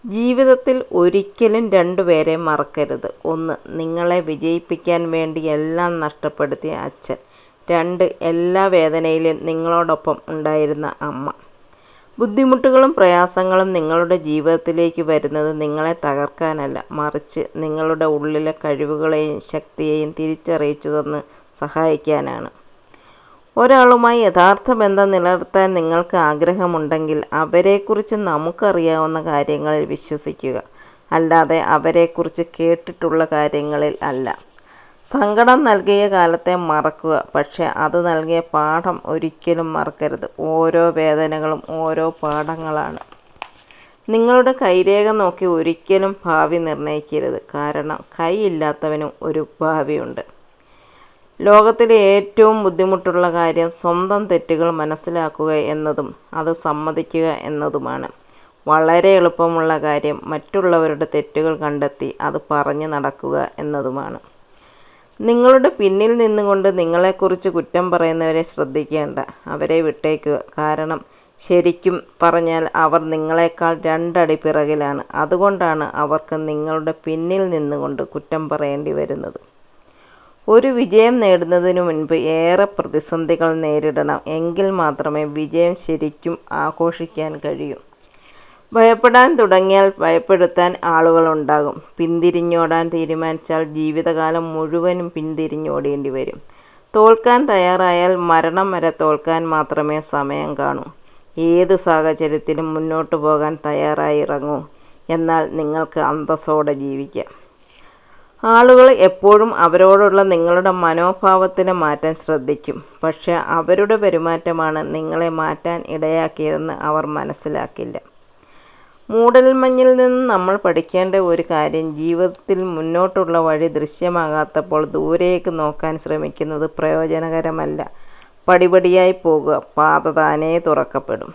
ജീവിതത്തിൽ ഒരിക്കലും രണ്ടുപേരെ മറക്കരുത്. 1. നിങ്ങളെ വിജയിപ്പിക്കാൻ വേണ്ടി എല്ലാം നഷ്ടപ്പെടുത്തിയ അച്ഛൻ. 2. എല്ലാ വേദനയിലും നിങ്ങളോടൊപ്പം ഉണ്ടായിരുന്ന അമ്മ. ബുദ്ധിമുട്ടുകളും പ്രയാസങ്ങളും നിങ്ങളുടെ ജീവിതത്തിലേക്ക് വരുന്നത് നിങ്ങളെ തകർക്കാനല്ല, മറിച്ച് നിങ്ങളുടെ ഉള്ളിലെ കഴിവുകളെയും ശക്തിയെയും തിരിച്ചറിയിച്ചു തന്ന് സഹായിക്കാനാണ്. ഒരാളുമായി യഥാർത്ഥ ബന്ധം നിലനിർത്താൻ നിങ്ങൾക്ക് ആഗ്രഹമുണ്ടെങ്കിൽ അവരെക്കുറിച്ച് നമുക്കറിയാവുന്ന കാര്യങ്ങളിൽ വിശ്വസിക്കുക, അല്ലാതെ അവരെക്കുറിച്ച് കേട്ടിട്ടുള്ള കാര്യങ്ങളിൽ അല്ല. സങ്കടം നൽകിയ കാലത്തെ മറക്കുക, പക്ഷെ അത് നൽകിയ പാഠം ഒരിക്കലും മറക്കരുത്. ഓരോ വേദനകളും ഓരോ പാഠങ്ങളാണ്. നിങ്ങളുടെ കൈരേഖ നോക്കി ഒരിക്കലും ഭാവി നിർണ്ണയിക്കരുത്, കാരണം കൈയില്ലാത്തവനും ഒരു ഭാവിയുണ്ട്. ലോകത്തിലെ ഏറ്റവും ബുദ്ധിമുട്ടുള്ള കാര്യം സ്വന്തം തെറ്റുകൾ മനസ്സിലാക്കുക എന്നതും അത് സമ്മതിക്കുക എന്നതുമാണ്. വളരെ എളുപ്പമുള്ള കാര്യം മറ്റുള്ളവരുടെ തെറ്റുകൾ കണ്ടെത്തി അത് പറഞ്ഞു നടക്കുക എന്നതുമാണ്. നിങ്ങളുടെ പിന്നിൽ നിന്നുകൊണ്ട് നിങ്ങളെക്കുറിച്ച് കുറ്റം പറയുന്നവരെ ശ്രദ്ധിക്കേണ്ട, അവരെ വിട്ടേക്കുക. കാരണം ശരിക്കും പറഞ്ഞാൽ അവർ നിങ്ങളെക്കാൾ 2 അടി പിറകിലാണ്. അതുകൊണ്ടാണ് അവർക്ക് നിങ്ങളുടെ പിന്നിൽ നിന്നുകൊണ്ട് കുറ്റം പറയേണ്ടി വരുന്നത്. ഒരു വിജയം നേടുന്നതിനു മുൻപ് ഏറെ പ്രതിസന്ധികൾ നേരിടണം, എങ്കിൽ മാത്രമേ വിജയം ശരിക്കും ആഘോഷിക്കാൻ കഴിയൂ. ഭയപ്പെടാൻ തുടങ്ങിയാൽ ഭയപ്പെടുത്താൻ ആളുകളുണ്ടാകും. പിന്തിരിഞ്ഞോടാൻ തീരുമാനിച്ചാൽ ജീവിതകാലം മുഴുവനും പിന്തിരിഞ്ഞോടേണ്ടി വരും. തോൽക്കാൻ തയ്യാറായാൽ മരണം വരെ തോൽക്കാൻ മാത്രമേ സമയം കാണൂ. ഏത് സാഹചര്യത്തിലും മുന്നോട്ട് പോകാൻ തയ്യാറായി ഇറങ്ങൂ, എന്നാൽ നിങ്ങൾക്ക് അന്തസ്സോടെ ജീവിക്കാം. ആളുകൾ എപ്പോഴും അവരോടുള്ള നിങ്ങളുടെ മനോഭാവത്തിലെ മാറ്റം ശ്രദ്ധിക്കും, പക്ഷെ അവരുടെ പെരുമാറ്റമാണ് നിങ്ങളെ മാറ്റാൻ ഇടയാക്കിയതെന്ന് അവർ മനസ്സിലാക്കില്ല. മൂടൽമഞ്ഞിൽ നിന്ന് നമ്മൾ പഠിക്കേണ്ട ഒരു കാര്യം, ജീവിതത്തിൽ മുന്നോട്ടുള്ള വഴി ദൃശ്യമാകാത്തപ്പോൾ ദൂരേക്ക് നോക്കാൻ ശ്രമിക്കുന്നത് പ്രയോജനകരമല്ല. പടിപടിയായി പോകുക, പാത താനേ തുറക്കപ്പെടും.